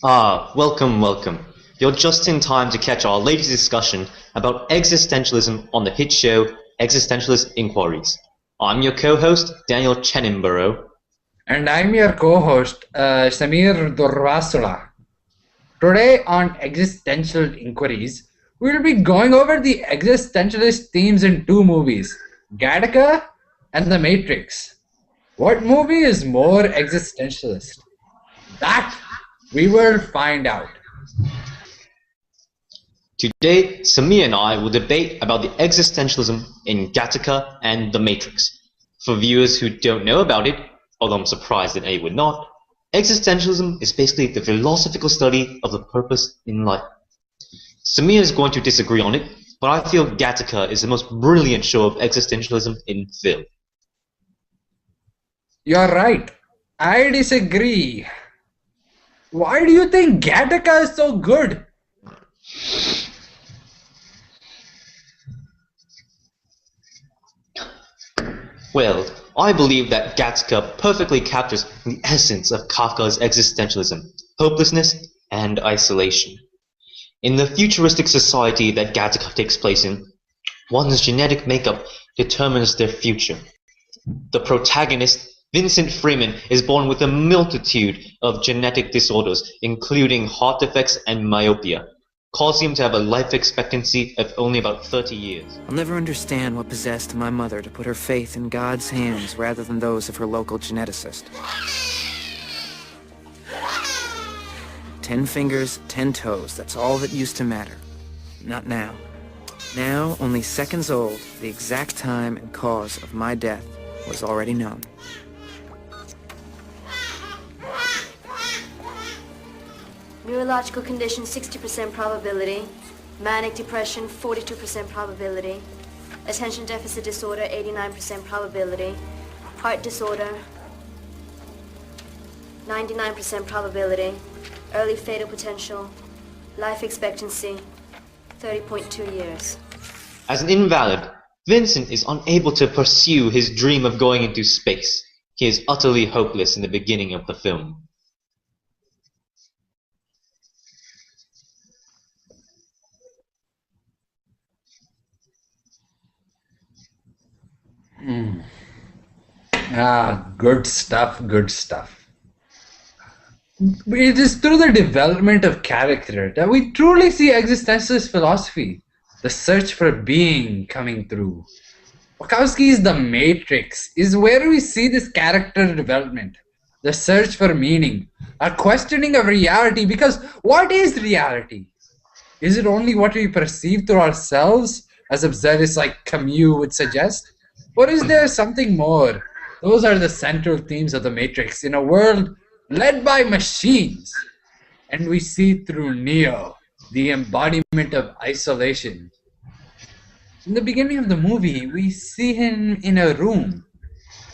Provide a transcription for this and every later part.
Welcome, welcome. You're just in time to catch our latest discussion about existentialism on the hit show Existentialist Inquiries. I'm your co-host, Daniel Chenninborough. And I'm your co-host, Samir Durvasula. Today on Existential Inquiries, we'll be going over the existentialist themes in two movies, Gattaca and The Matrix. What movie is more existentialist? That we will find out. Today, Samir and I will debate about the existentialism in Gattaca and The Matrix. For viewers who don't know about it, although I'm surprised that any would not, existentialism is basically the philosophical study of the purpose in life. Samir is going to disagree on it, but I feel Gattaca is the most brilliant show of existentialism in film. You're right. I disagree. Why do you think Gattaca is so good? Well, I believe that Gattaca perfectly captures the essence of Kafka's existentialism, hopelessness, and isolation. In the futuristic society that Gattaca takes place in, one's genetic makeup determines their future. The protagonist, Vincent Freeman, is born with a multitude of genetic disorders, including heart defects and myopia, causing him to have a life expectancy of only about 30 years. I'll never understand what possessed my mother to put her faith in God's hands rather than those of her local geneticist. 10 fingers, 10 toes, that's all that used to matter. Not now. Now, only seconds old, the exact time and cause of my death was already known. Neurological condition, 60% probability. Manic depression, 42% probability. Attention deficit disorder, 89% probability. Heart disorder, 99% probability. Early fatal potential. Life expectancy, 30.2 years. As an invalid, Vincent is unable to pursue his dream of going into space. He is utterly hopeless in the beginning of the film. Good stuff, good stuff. It is through the development of character that we truly see existentialist philosophy, the search for being coming through. Wachowski's The Matrix is where we see this character development, the search for meaning, a questioning of reality, because what is reality? Is it only what we perceive through ourselves, as absurdists like Camus would suggest? Or is there something more? Those are the central themes of The Matrix in a world led by machines. And we see through Neo, the embodiment of isolation. In the beginning of the movie, we see him in a room.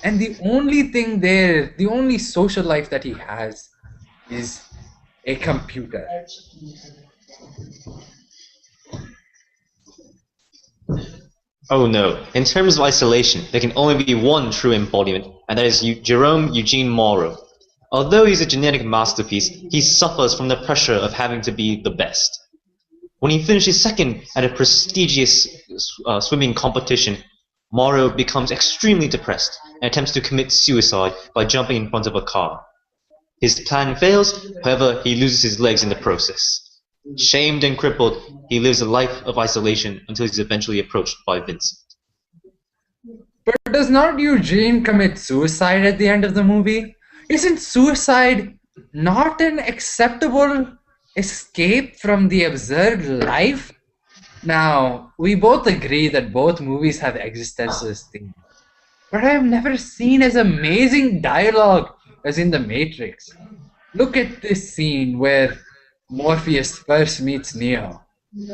And the only thing there, the only social life that he has is a computer. Oh no, in terms of isolation, there can only be one true embodiment, and that is Jerome Eugene Morrow. Although he's a genetic masterpiece, he suffers from the pressure of having to be the best. When he finishes second at a prestigious swimming competition, Morrow becomes extremely depressed and attempts to commit suicide by jumping in front of a car. His plan fails, however, he loses his legs in the process. Shamed and crippled, he lives a life of isolation until he's eventually approached by Vincent. But does not Eugene commit suicide at the end of the movie? Isn't suicide not an acceptable escape from the absurd life? Now, we both agree that both movies have existentialist themes. But I have never seen as amazing dialogue as in The Matrix. Look at this scene where Morpheus first meets Neo.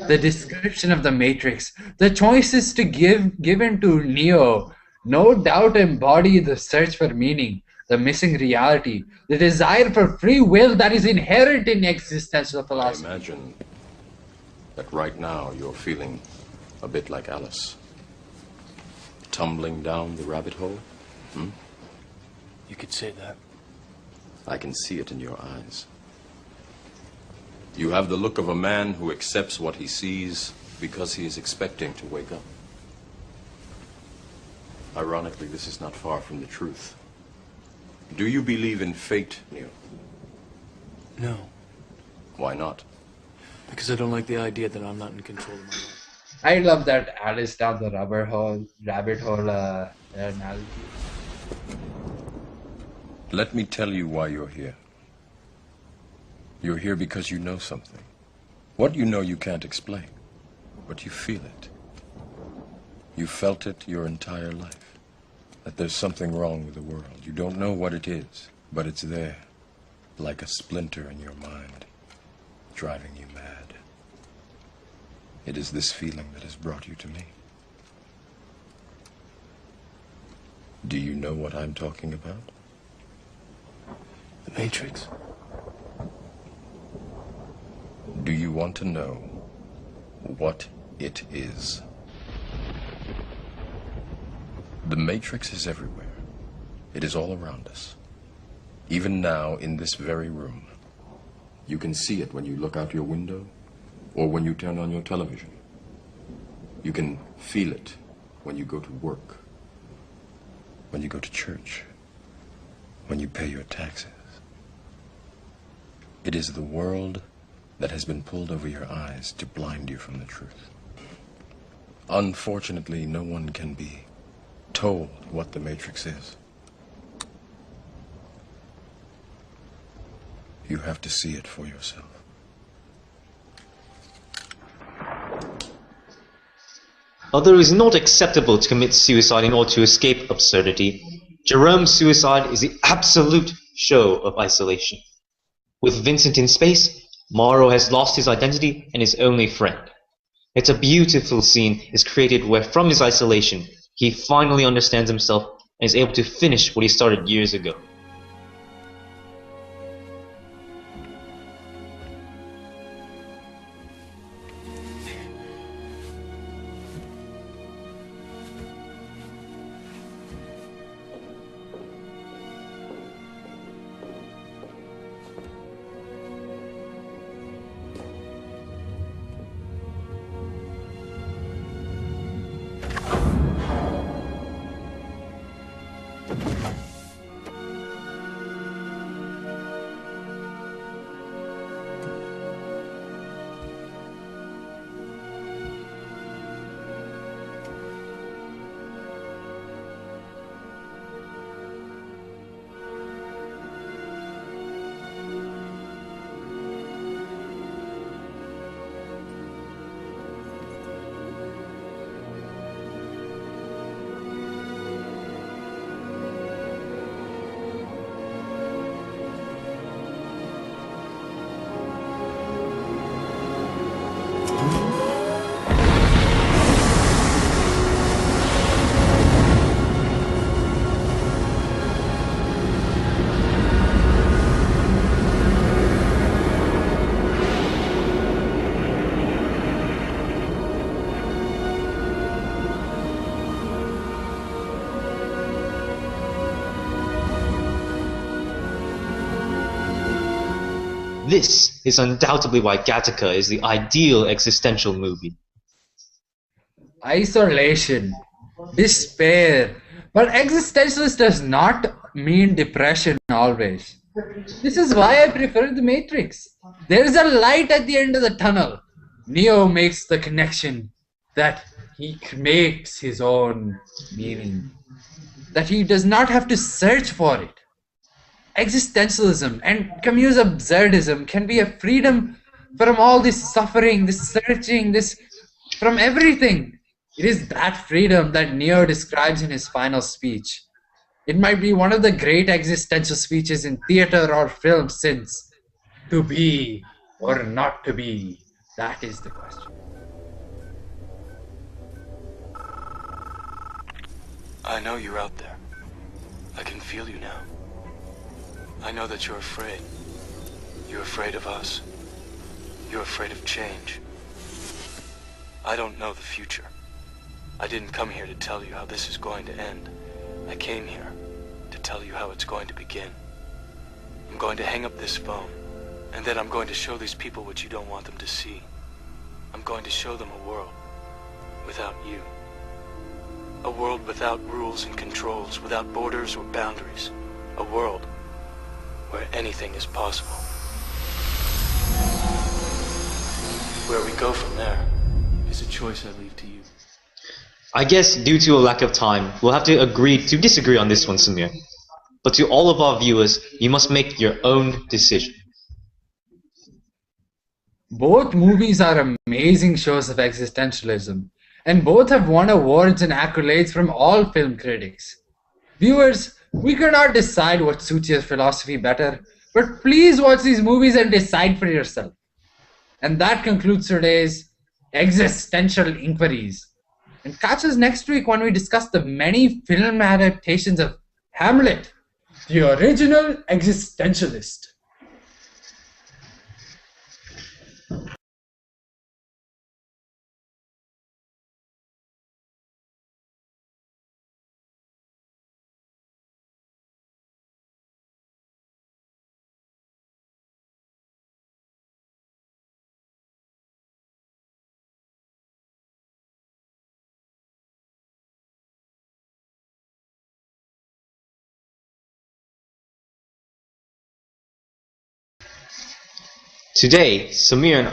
The description of the Matrix, the choices to given to Neo, no doubt embody the search for meaning, the missing reality, the desire for free will that is inherent in existential philosophy. I imagine that right now you're feeling a bit like Alice. Tumbling down the rabbit hole? You could say that. I can see it in your eyes. You have the look of a man who accepts what he sees because he is expecting to wake up. Ironically, this is not far from the truth. Do you believe in fate, Neo? No, Why not? because I don't like the idea that I'm not in control of my life. I love that Alice down the rabbit hole analogy. Let me tell you why you're here. You're here because you know something. What you know you can't explain, but you feel it. You felt it your entire life, that there's something wrong with the world. You don't know what it is, but it's there, like a splinter in your mind, driving you mad. It is this feeling that has brought you to me. Do you know what I'm talking about? The Matrix. Do you want to know what it is? The Matrix is everywhere. It is all around us. Even now, in this very room. You can see it when you look out your window or when you turn on your television. You can feel it when you go to work, when you go to church, when you pay your taxes. It is the world that has been pulled over your eyes to blind you from the truth. Unfortunately, no one can be told what the Matrix is. You have to see it for yourself. Although it is not acceptable to commit suicide in order to escape absurdity, Jerome's suicide is the absolute show of isolation. With Vincent in space, Morrow has lost his identity and his only friend. It's a beautiful scene is created where from his isolation, he finally understands himself and is able to finish what he started years ago. This is undoubtedly why Gattaca is the ideal existential movie. Isolation, despair. But existentialist does not mean depression always. This is why I prefer the Matrix. There is a light at the end of the tunnel. Neo makes the connection that he makes his own meaning, that he does not have to search for it. Existentialism and Camus' absurdism can be a freedom from all this suffering, this searching, this from everything. It is that freedom that Neo describes in his final speech. It might be one of the great existential speeches in theater or film since. To be or not to be, that is the question. I know you're out there. I can feel you now. I know that you're afraid. You're afraid of us. You're afraid of change. I don't know the future. I didn't come here to tell you how this is going to end. I came here to tell you how it's going to begin. I'm going to hang up this phone, And then I'm going to show these people what you don't want them to see. I'm going to show them a world without you. A world without rules and controls, without borders or boundaries. A world where anything is possible. Where we go from there is a choice I leave to you. I guess due to a lack of time, we'll have to agree to disagree on this one, Samir. But to all of our viewers, you must make your own decision. Both movies are amazing shows of existentialism, and both have won awards and accolades from all film critics. Viewers, we cannot decide what suits your philosophy better, but please watch these movies and decide for yourself. And that concludes today's Existential Inquiries. And catch us next week when we discuss the many film adaptations of Hamlet, the original existentialist. Today, Samir,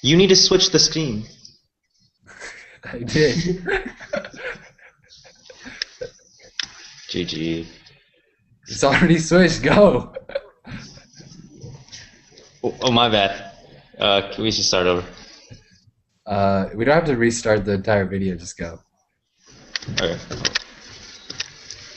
you need to switch the screen. I did. GG. It's already switched. Go. Oh, my bad. We should start over. We don't have to restart the entire video. Just go. Okay.